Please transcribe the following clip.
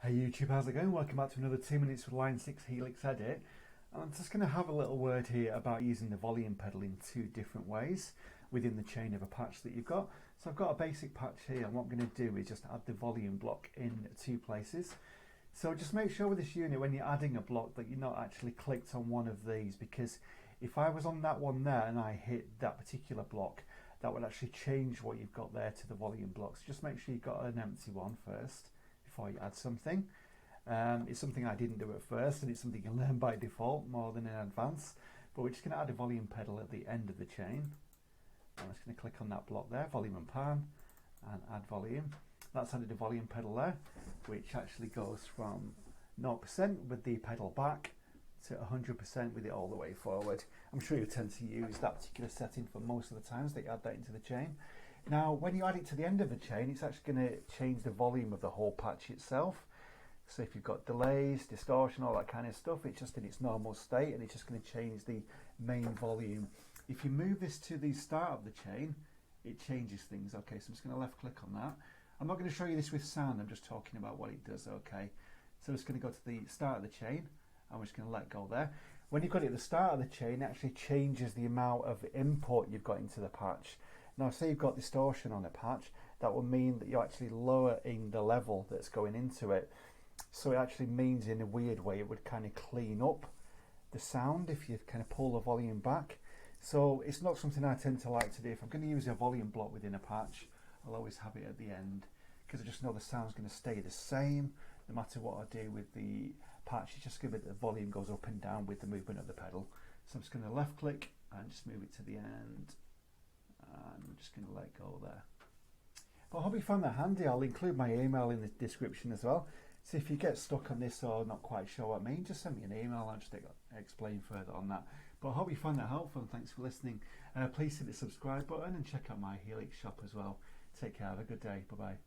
Hey YouTube, how's it going? Welcome back to another 2 minutes with Line 6 Helix edit. And I'm just going to have a little word here about using the volume pedal in two different ways within the chain of a patch that you've got. So I've got a basic patch here, and what I'm going to do is just add the volume block in two places. So just make sure with this unit when you're adding a block that you're not actually clicked on one of these, because if I was on that one there and I hit that particular block, that would actually change what you've got there to the volume block. So just make sure you've got an empty one first before you add something. It's something I didn't do at first, and it's something you learn by default more than in advance. But we're just going to add a volume pedal at the end of the chain. I'm just going to click on that block there, volume and pan, and add volume. That's added a volume pedal there, which actually goes from 0% with the pedal back to 100% with it all the way forward. I'm sure you tend to use that particular setting for most of the times that you add that into the chain. Now, when you add it to the end of the chain, it's actually going to change the volume of the whole patch itself. So if you've got delays, distortion, all that kind of stuff, it's just in its normal state, and it's just going to change the main volume. If you move this to the start of the chain, it changes things. Okay, so I'm just going to left click on that. I'm not going to show you this with sound, I'm just talking about what it does. Okay, so I'm just going to go to the start of the chain. I'm just going to let go there. When you've got it at the start of the chain, it actually changes the amount of input you've got into the patch. Now, say you've got distortion on a patch, that will mean that you're actually lowering the level that's going into it. So it actually means, in a weird way, it would kind of clean up the sound if you kind of pull the volume back. So it's not something I tend to like to do. If I'm going to use a volume block within a patch, I'll always have it at the end, because I just know the sound's going to stay the same no matter what I do with the patch. It's just going to be that the volume goes up and down with the movement of the pedal. So I'm just going to left click and just move it to the end, and I'm just going to let go there. But I hope you found that handy. I'll include my email in the description as well. So if you get stuck on this or not quite sure what I mean, just send me an email. I'll just explain further on that. But I hope you found that helpful, and thanks for listening. Please hit the subscribe button and check out my Helix shop as well. Take care, have a good day, bye bye.